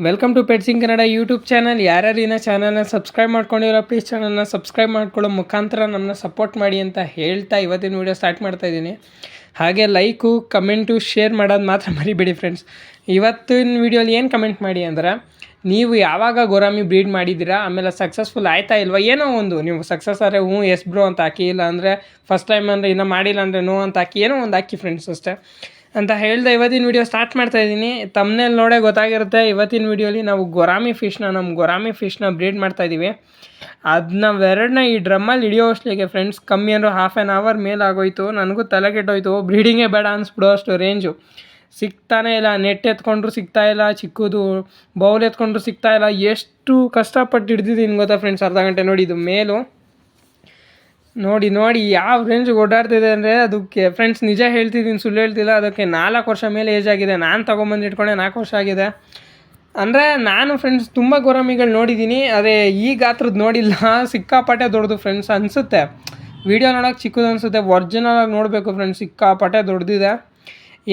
Welcome to ಪೆಟ್ಸಿಂಗ್ Kannada YouTube channel. ಯಾರ್ಯಾರು ಇನ್ನ ಚಾನಲ್ನ ಸಬ್ಸ್ಕ್ರೈಬ್ ಮಾಡ್ಕೊಂಡಿರೋ ಪ್ಲೀಸ್ ಚಾನಲ್ನ ಸಬ್ಸ್ಕ್ರೈಬ್ ಮಾಡ್ಕೊಳ್ಳೋ ಮುಖಾಂತರ ನಮ್ಮನ್ನ ಸಪೋರ್ಟ್ ಮಾಡಿ ಅಂತ ಹೇಳ್ತಾ ಇವತ್ತಿನ ವೀಡಿಯೋ ಸ್ಟಾರ್ಟ್ ಮಾಡ್ತಾಯಿದ್ದೀನಿ. ಹಾಗೆ ಲೈಕು ಕಮೆಂಟು ಶೇರ್ ಮಾಡೋದು ಮಾತ್ರ ಮರಿಬೇಡಿ ಫ್ರೆಂಡ್ಸ್. ಇವತ್ತಿನ ವೀಡಿಯೋಲಿ ಏನು ಕಮೆಂಟ್ ಮಾಡಿ ಅಂದ್ರೆ, ನೀವು ಯಾವಾಗ ಗೋರಾಮಿ ಬ್ರೀಡ್ ಮಾಡಿದ್ದೀರಾ, ಆಮೇಲೆ ಸಕ್ಸಸ್ಫುಲ್ ಆಯ್ತಾ ಇಲ್ವಾ, ಏನೋ ಒಂದು ನೀವು ಸಕ್ಸಸ್ ಆದರೆ ಹ್ಞೂ ಎಸ್ ಬ್ರೋ ಅಂತ ಹಾಕಿ, ಇಲ್ಲ ಅಂದರೆ ಫಸ್ಟ್ ಟೈಮ್ ಅಂದರೆ ಇನ್ನೂ ಮಾಡಿಲ್ಲ ಅಂದರೆ ನೋ ಅಂತ ಹಾಕಿ, ಏನೋ ಒಂದು ಹಾಕಿ ಫ್ರೆಂಡ್ಸ್ ಅಷ್ಟೇ ಅಂತ ಹೇಳ್ದೆ ಇವತ್ತಿನ ವೀಡಿಯೋ ಸ್ಟಾರ್ಟ್ ಮಾಡ್ತಾಯಿದ್ದೀನಿ. ತಮ್ಮನೇಲಿ ನೋಡೇ ಗೊತ್ತಾಗಿರುತ್ತೆ, ಇವತ್ತಿನ ವೀಡಿಯೋಲಿ ನಾವು ನಮ್ಮ ಗೊರಾಮಿ ಫಿಶ್ನ ಬ್ರೀಡ್ ಮಾಡ್ತಾಯಿದ್ದೀವಿ. ಅದನ್ನ ಎರಡನ್ನ ಈ ಡ್ರಮ್ಮಲ್ಲಿ ಹಿಡಿಯೋ ಅಷ್ಟಲಿಗೆ ಫ್ರೆಂಡ್ಸ್ ಕಮ್ಮಿ ಅಂದರೂ ಹಾಫ್ ಆ್ಯನ್ ಅವರ್ ಮೇಲೆ ಆಗೋಯ್ತು. ನನಗೂ ತಲೆ ಕೆಟ್ಟೋಯ್ತು, ಬ್ರೀಡಿಂಗೇ ಬೇಡ ಅನಿಸ್ಬಿಡೋ ಅಷ್ಟು ರೇಂಜು. ಸಿಗ್ತಾನೇ ಇಲ್ಲ, ನೆಟ್ ಎತ್ಕೊಂಡ್ರು ಸಿಗ್ತಾಯಿಲ್ಲ, ಚಿಕ್ಕದು ಬೌಲ್ ಎತ್ಕೊಂಡ್ರು ಸಿಗ್ತಾಯಿಲ್ಲ. ಎಷ್ಟು ಕಷ್ಟಪಟ್ಟು ಹಿಡ್ದಿದ್ದೀನಿ ಗೊತ್ತಾ ಫ್ರೆಂಡ್ಸ್, ಅರ್ಧ ಗಂಟೆ ನೋಡಿ. ಇದು ಮೇಲು ನೋಡಿ ಯಾವ ರೇಂಜಿಗೆ ಓಡಾಡ್ತಿದೆ ಅಂದರೆ, ಅದಕ್ಕೆ ಫ್ರೆಂಡ್ಸ್ ನಿಜ ಹೇಳ್ತಿದ್ದೀನಿ, ಸುಳ್ಳು ಹೇಳ್ತಿಲ್ಲ. ಅದಕ್ಕೆ 4 ವರ್ಷ ಮೇಲೆ ಏಜ್ ಆಗಿದೆ. ನಾನು ತೊಗೊಂಬಂದು ಇಟ್ಕೊಂಡೆ 4 ವರ್ಷ ಆಗಿದೆ. ಅಂದರೆ ನಾನು ಫ್ರೆಂಡ್ಸ್ ತುಂಬ ಗೋರಾಮಿಗಳು ನೋಡಿದ್ದೀನಿ, ಅದೇ ಈ ಗಾತ್ರದ್ದು ನೋಡಿಲ್ಲ. ಸಿಕ್ಕಾಪಟ್ಟೆ ದೊಡ್ಡದು ಫ್ರೆಂಡ್ಸ್ ಅನಿಸುತ್ತೆ. ವೀಡಿಯೋ ನೋಡೋಕೆ ಚಿಕ್ಕದು ಅನಿಸುತ್ತೆ, ಒರ್ಜಿನಲಾಗಿ ನೋಡಬೇಕು ಫ್ರೆಂಡ್ಸ್. ಸಿಕ್ಕಾಪಟ್ಟೆ ದೊಡ್ಡದಿದೆ.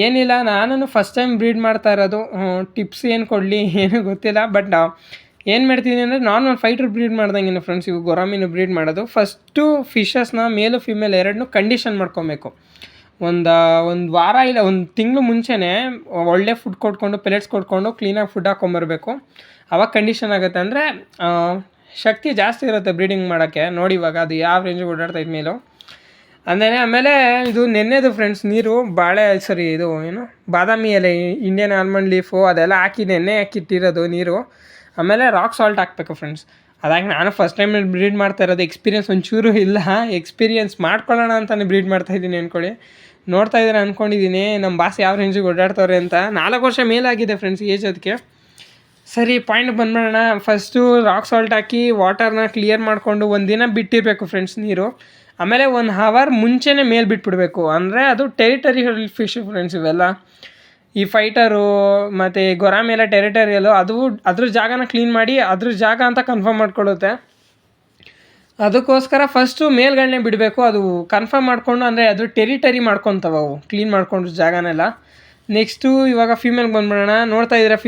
ಏನಿಲ್ಲ, ನಾನು ಫಸ್ಟ್ ಟೈಮ್ ಬ್ರೀಡ್ ಮಾಡ್ತಾ ಇರೋದು. ಟಿಪ್ಸ್ ಏನು ಕೊಡಲಿ ಏನೂ ಗೊತ್ತಿಲ್ಲ. ಬಟ್ ಏನು ಮಾಡ್ತೀನಿ ಅಂದರೆ, ನಾರ್ಮಲ್ ಫೈಟ್ರ್ ಬ್ರೀಡ್ ಮಾಡ್ದಂಗೆ ಫ್ರೆಂಡ್ಸ್ ಇವು ಗೊರಾಮಿನ ಬ್ರೀಡ್ ಮಾಡೋದು. ಫಸ್ಟು ಫಿಶಸ್ನ ಮೇಲು ಫಿಮೇಲ್ ಎರಡನ್ನೂ ಕಂಡೀಷನ್ ಮಾಡ್ಕೊಬೇಕು. ಒಂದು ವಾರ ಇಲ್ಲ 1 ತಿಂಗಳು ಮುಂಚೆನೇ ಒಳ್ಳೆ ಫುಡ್ ಕೊಟ್ಕೊಂಡು, ಪೆಲೆಟ್ಸ್ ಕೊಟ್ಕೊಂಡು ಕ್ಲೀನಾಗಿ ಫುಡ್ ಹಾಕ್ಕೊಂಬರ್ಬೇಕು. ಆವಾಗ ಕಂಡೀಷನ್ ಆಗುತ್ತೆ. ಅಂದರೆ ಶಕ್ತಿ ಜಾಸ್ತಿ ಇರುತ್ತೆ ಬ್ರೀಡಿಂಗ್ ಮಾಡೋಕ್ಕೆ. ನೋಡಿ ಇವಾಗ ಅದು ಯಾವ ರೇಂಜಿಗೆ ಓಡಾಡ್ತಾ ಇದ್ಮೇಲೂ ಅಂದರೆ. ಆಮೇಲೆ ಇದು ನೆನ್ನೆದು ಫ್ರೆಂಡ್ಸ್ ನೀರು ಇದು ಏನು ಬಾದಾಮಿ ಎಲೆ, ಇಂಡಿಯನ್ ಆಲ್ಮಂಡ್ ಲೀಫು ಅದೆಲ್ಲ ಹಾಕಿ ನೆನ್ನೆ ಹಾಕಿಟ್ಟಿರೋದು ನೀರು. ಆಮೇಲೆ ರಾಕ್ ಸಾಲ್ಟ್ ಹಾಕಬೇಕು ಫ್ರೆಂಡ್ಸ್. ಅದಾಗಿ ನಾನು ಫಸ್ಟ್ ಟೈಮ್ ಬ್ರೀಡ್ ಮಾಡ್ತಾ ಇರೋದು, ಎಕ್ಸ್ಪೀರಿಯನ್ಸ್ ಒಂಚೂರು ಇಲ್ಲ. ಎಕ್ಸ್ಪೀರಿಯನ್ಸ್ ಮಾಡ್ಕೊಳ್ಳೋಣ ಅಂತಲೇ ಬ್ರೀಡ್ ಮಾಡ್ತಾಯಿದ್ದೀನಿ ಅಂದ್ಕೊಳ್ಳಿ. ನೋಡ್ತಾ ಇದ್ದೀರಾ ಅಂದ್ಕೊಂಡಿದ್ದೀನಿ ನಮ್ಮ ಬಾಸ್ ಯಾವ ರೇಂಜಿಗೆ ಓಡಾಡ್ತವ್ರೆ ಅಂತ. 4 ವರ್ಷ ಮೇಲಾಗಿದೆ ಫ್ರೆಂಡ್ಸ್ ಏಜ್ ಅದಕ್ಕೆ. ಸರಿ, ಪಾಯಿಂಟ್ ಬಂದ್ಬಿಡೋಣ. ಫಸ್ಟು ರಾಕ್ ಸಾಲ್ಟ್ ಹಾಕಿ ವಾಟರ್ನ ಕ್ಲಿಯರ್ ಮಾಡಿಕೊಂಡು 1 ದಿನ ಬಿಟ್ಟಿರಬೇಕು ಫ್ರೆಂಡ್ಸ್ ನೀರು. ಆಮೇಲೆ 1 ಅವರ್ ಮುಂಚೆನೇ ಮೇಲೆ ಬಿಟ್ಬಿಡಬೇಕು. ಅಂದರೆ ಅದು ಟೆರಿಟರಿ ಫಿಶ್ ಫ್ರೆಂಡ್ಸ್ ಇವೆಲ್ಲ. ಈ ಫೈಟರು ಮತ್ತು ಗೊರಾಮಿ ಎಲ್ಲ ಟೆರಿಟರಿಯಲ್ಲು, ಅದು ಅದ್ರ ಜಾಗನ ಕ್ಲೀನ್ ಮಾಡಿ ಅದ್ರ ಜಾಗ ಅಂತ ಕನ್ಫರ್ಮ್ ಮಾಡ್ಕೊಳ್ಳುತ್ತೆ. ಅದಕ್ಕೋಸ್ಕರ ಫಸ್ಟು ಮೇಲ್ಗಡೆ ಬಿಡಬೇಕು. ಅದು ಕನ್ಫರ್ಮ್ ಮಾಡಿಕೊಂಡು, ಅಂದರೆ ಅದು ಟೆರಿಟರಿ ಮಾಡ್ಕೊತವೆ ಅವು ಕ್ಲೀನ್ ಮಾಡ್ಕೊಂಡು ಜಾಗನೆಲ್ಲ. ನೆಕ್ಸ್ಟು ಇವಾಗ ಫೀಮೇಲ್ಗೆ ಬಂದ್ಬಿಡೋಣ. ನೋಡ್ತಾ ಇದ್ದೀರಾ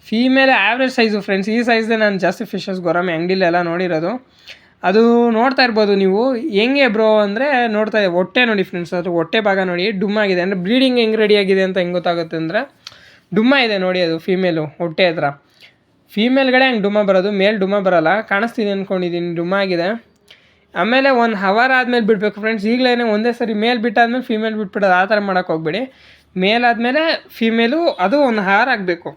ಫೀಮೇಲ್ ಆ್ಯಾವ್ರೇಜ್ ಸೈಜು ಫ್ರೆಂಡ್ಸ್. ಈ ಸೈಜ್ದೇ ನಾನು ಜಾಸ್ತಿ ಫಿಶಸ್ ಗೊರಾಮಿ ಅಂಗಡಿಲೆಲ್ಲ ನೋಡಿರೋದು. ಅದು ನೋಡ್ತಾ ಇರ್ಬೋದು ನೀವು. ಹೆಂಗೆ ಬ್ರೋ ಅಂದರೆ, ನೋಡ್ತಾ ಹೊಟ್ಟೆ ನೋಡಿ ಫ್ರೆಂಡ್ಸ್, ಅದು ಹೊಟ್ಟೆ ಭಾಗ ನೋಡಿ ಡುಮ್ಮಾಗಿದೆ. ಅಂದರೆ ಬ್ರೀಡಿಂಗ್ ಹೆಂಗೆ ರೆಡಿಯಾಗಿದೆ ಅಂತ ಹೆಂಗೆ ಗೊತ್ತಾಗುತ್ತೆ ಅಂದರೆ, ಡುಮ್ಮ ಇದೆ ನೋಡಿ ಅದು ಫೀಮೇಲು ಹೊಟ್ಟೆ ಹತ್ರ. ಫೀಮೇಲ್ಗಡೆ ಹಂಗೆ ಡುಮ್ಮ ಬರೋದು, ಮೇಲ್ ಡುಮ್ಮ ಬರೋಲ್ಲ. ಕಾಣಿಸ್ತೀನಿ ಅಂದ್ಕೊಂಡಿದ್ದೀನಿ, ಡುಮ್ಮ ಆಗಿದೆ. ಆಮೇಲೆ 1 ಅವರ್ ಆದಮೇಲೆ ಬಿಡಬೇಕು ಫ್ರೆಂಡ್ಸ್. ಈಗಲೇ ಒಂದೇ ಸರಿ ಮೇಲ್ ಬಿಟ್ಟಾದ್ಮೇಲೆ ಫೀಮೇಲ್ ಬಿಟ್ಬಿಡೋದು, ಆ ಥರ ಮಾಡೋಕ್ಕೆ ಹೋಗ್ಬೇಡಿ. ಮೇಲಾದಮೇಲೆ ಫೀಮೇಲು ಅದು 1 ಅವರ್ ಆಗಬೇಕು.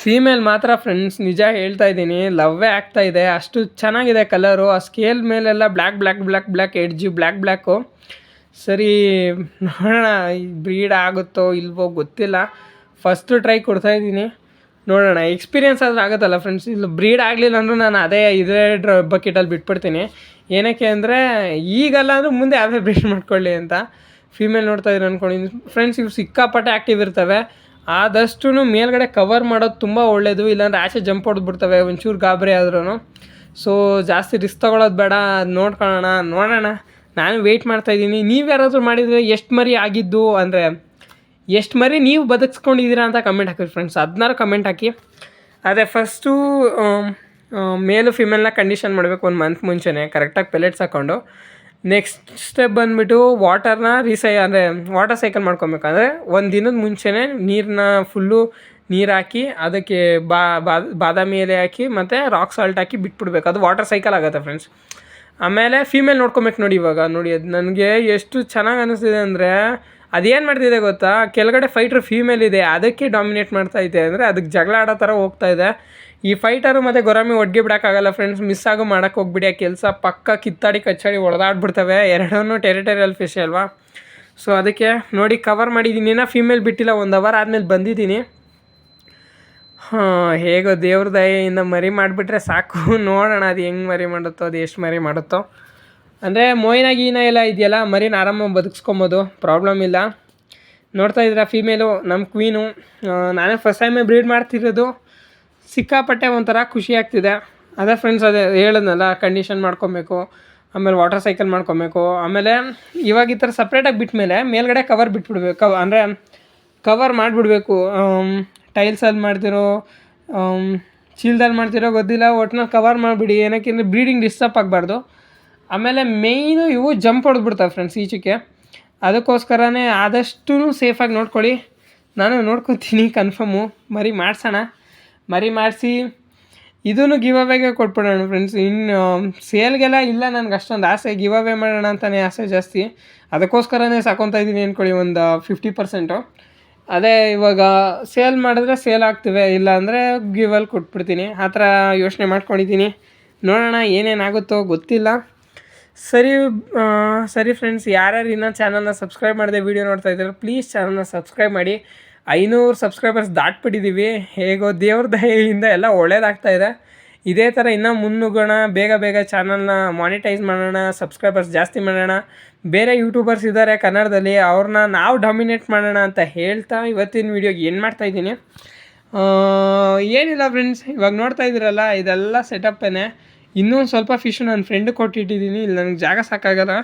ಫೀಮೇಲ್ ಮಾತ್ರ ಫ್ರೆಂಡ್ಸ್ ನಿಜ ಹೇಳ್ತಾ ಇದ್ದೀನಿ, ಲವ್ವೇ ಆಗ್ತಾಯಿದೆ. ಅಷ್ಟು ಚೆನ್ನಾಗಿದೆ ಕಲರು. ಆ ಸ್ಕೇಲ್ ಮೇಲೆಲ್ಲ ಬ್ಲ್ಯಾಕ್ ಎಡ್ಜು ಬ್ಲ್ಯಾಕು. ಸರಿ, ನೋಡೋಣ ಬ್ರೀಡ್ ಆಗುತ್ತೋ ಇಲ್ವೋ ಗೊತ್ತಿಲ್ಲ. ಫಸ್ಟು ಟ್ರೈ ಕೊಡ್ತಾಯಿದ್ದೀನಿ, ನೋಡೋಣ. ಎಕ್ಸ್ಪೀರಿಯೆನ್ಸ್ ಆದರೂ ಆಗುತ್ತಲ್ಲ ಫ್ರೆಂಡ್ಸ್. ಇಲ್ಲ ಬ್ರೀಡ್ ಆಗಲಿಲ್ಲ ಅಂದರೂ ನಾನು ಇದೇ ಬಕೆಟಲ್ಲಿ ಬಿಟ್ಬಿಡ್ತೀನಿ. ಏನಕ್ಕೆ ಅಂದರೆ, ಈಗಲ್ಲ ಅಂದರೂ ಮುಂದೆ ಯಾವೇ ಬ್ರೀಡ್ ಮಾಡ್ಕೊಳ್ಳಿ ಅಂತ. ಫೀಮೇಲ್ ನೋಡ್ತಾ ಇದ್ದೀನಿ ಅಂದ್ಕೊಂಡಿದ್ದೀನಿ ಫ್ರೆಂಡ್ಸ್. ಇವು ಸಿಕ್ಕಾಪಟ್ಟೆ ಆ್ಯಕ್ಟಿವ್ ಇರ್ತವೆ. ಆದಷ್ಟು ಮೇಲ್ಗಡೆ ಕವರ್ ಮಾಡೋದು ತುಂಬ ಒಳ್ಳೆಯದು. ಇಲ್ಲಾಂದರೆ ಆಚೆ ಜಂಪ್ ಹೊಡೆದ್ಬಿಡ್ತವೆ ಒಂಚೂರು ಗಾಬರಿ ಆದ್ರೂ. ಸೊ ಜಾಸ್ತಿ ರಿಸ್ಕ್ ತೊಗೊಳೋದು ಬೇಡ. ನೋಡೋಣ. ನಾನು ವೆಯ್ಟ್ ಮಾಡ್ತಾಯಿದ್ದೀನಿ. ನೀವು ಯಾರಾದರೂ ಮಾಡಿದರೆ ಎಷ್ಟು ಮರಿ ಆಗಿದ್ದು, ಅಂದರೆ ಎಷ್ಟು ಮರಿ ನೀವು ಬದುಕಿಸ್ಕೊಂಡಿದ್ದೀರಾ ಅಂತ ಕಮೆಂಟ್ ಹಾಕಿ ಫ್ರೆಂಡ್ಸ್. ಅದನ್ನಾರು ಕಮೆಂಟ್ ಹಾಕಿ. ಅದೇ ಫಸ್ಟು ಮೇಲು ಫಿಮೇಲ್ನ ಕಂಡೀಷನ್ ಮಾಡಬೇಕು 1 ಮಂತ್ ಮುಂಚೆನೇ, ಕರೆಕ್ಟಾಗಿ ಪೆಲೆಟ್ಸ್ ಹಾಕ್ಕೊಂಡು. ನೆಕ್ಸ್ಟ್ ಸ್ಟೆಪ್ ಬಂದುಬಿಟ್ಟು ವಾಟರ್ನ ಅಂದರೆ ವಾಟರ್ ಸೈಕಲ್ ಮಾಡ್ಕೊಬೇಕು. ಅಂದರೆ 1 ದಿನದ ಮುಂಚೆನೇ ನೀರನ್ನ ಫುಲ್ಲು ನೀರು ಹಾಕಿ, ಅದಕ್ಕೆ ಬಾದಾಮಿ ಎಲೆ ಹಾಕಿ ಮತ್ತು ರಾಕ್ ಸಾಲ್ಟ್ ಹಾಕಿ ಬಿಟ್ಬಿಡ್ಬೇಕು. ಅದು ವಾಟರ್ ಸೈಕಲ್ ಆಗುತ್ತೆ ಫ್ರೆಂಡ್ಸ್. ಆಮೇಲೆ ಫೀಮೇಲ್ ನೋಡ್ಕೊಬೇಕು ನೋಡಿ. ಇವಾಗ ನೋಡಿ, ಅದು ನನಗೆ ಎಷ್ಟು ಚೆನ್ನಾಗಿ ಅನ್ನಿಸ್ತಿದೆ ಅಂದರೆ, ಅದೇನು ಮಾಡ್ತಿದೆ ಗೊತ್ತಾ, ಕೆಳಗಡೆ ಫೈಟ್ರ್ ಫೀಮೇಲ್ ಇದೆ, ಅದಕ್ಕೆ ಡಾಮಿನೇಟ್ ಮಾಡ್ತಾಯಿದೆ. ಅಂದರೆ ಅದಕ್ಕೆ ಜಗಳ ಆಡೋ ಥರ ಹೋಗ್ತಾಯಿದೆ. ಈ ಫೈಟರು ಮತ್ತು ಗೊರಾಮಿ ಒಡ್ಗೆ ಬಿಡೋಕ್ಕಾಗಲ್ಲ ಫ್ರೆಂಡ್ಸ್. ಮಿಸ್ಸಾಗೋ ಮಾಡೋಕ್ಕೆ ಹೋಗ್ಬಿಡಿ. ಆ ಕೆಲಸ ಪಕ್ಕ ಕಿತ್ತಾಡಿ ಕಚ್ಚಾಡಿ ಹೊಡೆದಾಡ್ಬಿಡ್ತವೆ. ಎರಡನ್ನೂ ಟೆರಿಟರಿಯಲ್ ಫಿಶ್ ಅಲ್ವಾ. ಸೊ ಅದಕ್ಕೆ ನೋಡಿ ಕವರ್ ಮಾಡಿದ್ದೀನಿ. ಫೀಮೇಲ್ ಬಿಟ್ಟಿಲ್ಲ, 1 ಅವರ್ ಆದಮೇಲೆ ಬಂದಿದ್ದೀನಿ. ಹೇಗೋ ದೇವ್ರ ದಯೆಯಿಂದ ಮರಿ ಮಾಡಿಬಿಟ್ರೆ ಸಾಕು. ನೋಡೋಣ ಅದು ಹೆಂಗೆ ಮರಿ ಮಾಡುತ್ತೋ, ಅದು ಎಷ್ಟು ಮರಿ ಮಾಡುತ್ತೋ. ಅಂದರೆ ಗೀನ ಎಲ್ಲ ಇದೆಯಲ್ಲ, ಮರಿನ ಆರಾಮಾಗಿ ಬದುಕಿಸ್ಕೊಬೋದು, ಪ್ರಾಬ್ಲಮ್ ಇಲ್ಲ. ನೋಡ್ತಾ ಇದ್ದೀರಾ ಫೀಮೇಲು ನಮ್ಮ ಕ್ವೀನು. ನಾನೇ ಫಸ್ಟ್ ಟೈಮೇ ಬ್ರೀಡ್ ಮಾಡ್ತಿರೋದು. ಸಿಕ್ಕಾಪಟ್ಟೆ ಒಂಥರ ಖುಷಿ ಆಗ್ತಿದೆ. ಅದೇ ಫ್ರೆಂಡ್ಸ್, ಅದೇ ಹೇಳಿದ್ನಲ್ಲ, ಕಂಡೀಷನ್ ಮಾಡ್ಕೊಬೇಕು, ಆಮೇಲೆ ವಾಟರ್ ಸೈಕಲ್ ಮಾಡ್ಕೊಬೇಕು. ಆಮೇಲೆ ಇವಾಗ ಈ ಥರ ಸಪ್ರೇಟಾಗಿ ಬಿಟ್ಟ ಮೇಲೆ ಮೇಲ್ಗಡೆ ಕವರ್ ಬಿಟ್ಬಿಡ್ಬೇಕು. ಅಂದರೆ ಕವರ್ ಮಾಡಿಬಿಡ್ಬೇಕು. ಟೈಲ್ಸಲ್ಲಿ ಮಾಡ್ತಿರೋ ಚೀಲ್ದಲ್ಲಿ ಮಾಡ್ತಿರೋ ಗೊತ್ತಿಲ್ಲ, ಒಟ್ನಲ್ಲಿ ಕವರ್ ಮಾಡಿಬಿಡಿ. ಏನಕ್ಕೆ ಅಂದರೆ ಬ್ರೀಡಿಂಗ್ ಡಿಸ್ಟರ್ಬ್ ಆಗಬಾರ್ದು. ಆಮೇಲೆ ಮೇಯ್ನು ಇವು ಜಂಪ್ ಹೊಡೆದ್ಬಿಡ್ತಾವೆ ಫ್ರೆಂಡ್ಸ್ ಈಚೆಗೆ. ಅದಕ್ಕೋಸ್ಕರನೇ ಆದಷ್ಟು ಸೇಫಾಗಿ ನೋಡ್ಕೊಳ್ಳಿ. ನಾನು ನೋಡ್ಕೊತೀನಿ ಕನ್ಫರ್ಮು. ಮರಿ ಮಾಡಿಸಿ ಇದೂ ಗಿವ್ ಅವೇಗೆ ಕೊಟ್ಬಿಡೋಣ ಫ್ರೆಂಡ್ಸ್. ಇನ್ನು ಸೇಲ್ಗೆಲ್ಲ ಇಲ್ಲ ನನಗೆ ಅಷ್ಟೊಂದು ಆಸೆ, ಗಿವ್ ಅವೇ ಮಾಡೋಣ ಅಂತಲೇ ಆಸೆ ಜಾಸ್ತಿ. ಅದಕ್ಕೋಸ್ಕರನೇ ಸಾಕೊತಾ ಇದ್ದೀನಿ ಅಂದ್ಕೊಳ್ಳಿ, ಒಂದು 50%. ಅದೇ ಇವಾಗ ಸೇಲ್ ಮಾಡಿದ್ರೆ ಸೇಲ್ ಆಗ್ತಿವೆ, ಇಲ್ಲ ಅಂದರೆ ಗಿವಲ್ಲಿ ಕೊಟ್ಬಿಡ್ತೀನಿ. ಆ ಥರ ಯೋಚನೆ ಮಾಡ್ಕೊಂಡಿದ್ದೀನಿ. ನೋಡೋಣ ಏನೇನಾಗುತ್ತೋ ಗೊತ್ತಿಲ್ಲ. ಸರಿ ಫ್ರೆಂಡ್ಸ್, ಯಾರ್ಯಾರು ಇನ್ನೂ ಚಾನಲ್ನ ಸಬ್ಸ್ಕ್ರೈಬ್ ಮಾಡದೆ ವೀಡಿಯೋ ನೋಡ್ತಾ ಇದ್ದಾರೆ, ಪ್ಲೀಸ್ ಚಾನಲ್ನ ಸಬ್ಸ್ಕ್ರೈಬ್ ಮಾಡಿ. 500 ಸಬ್ಸ್ಕ್ರೈಬರ್ಸ್ ದಾಟ್ಬಿಟ್ಟಿದ್ದೀವಿ. ಹೇಗೋ ದೇವ್ರ ದಯೆಯಿಂದ ಎಲ್ಲ ಒಳ್ಳೇದಾಗ್ತಾಯಿದೆ. ಇದೇ ಥರ ಇನ್ನೂ ಮುನ್ನುಗ್ಗೋಣ, ಬೇಗ ಚಾನಲ್ನ ಮಾನಿಟೈಸ್ ಮಾಡೋಣ, ಸಬ್ಸ್ಕ್ರೈಬರ್ಸ್ ಜಾಸ್ತಿ ಮಾಡೋಣ. ಬೇರೆ ಯೂಟ್ಯೂಬರ್ಸ್ ಇದ್ದಾರೆ ಕನ್ನಡದಲ್ಲಿ, ಅವ್ರನ್ನ ನಾವು ಡಾಮಿನೇಟ್ ಮಾಡೋಣ ಅಂತ ಹೇಳ್ತಾ ಇವತ್ತಿನ ವೀಡಿಯೋಗೆ ಏನು ಮಾಡ್ತಾಯಿದ್ದೀನಿ. ಏನಿಲ್ಲ ಫ್ರೆಂಡ್ಸ್, ಇವಾಗ ನೋಡ್ತಾ ಇದ್ದೀರಲ್ಲ, ಇದೆಲ್ಲ ಸೆಟಪ್ಪೇ. ಇನ್ನೂ ಸ್ವಲ್ಪ ಫಿಶು ನನ್ನ ಫ್ರೆಂಡ್ ಕೊಟ್ಟಿಟ್ಟಿದ್ದೀನಿ. ಇಲ್ಲಿ ನನಗೆ ಜಾಗ ಸಾಕಾಗಲ್ಲ.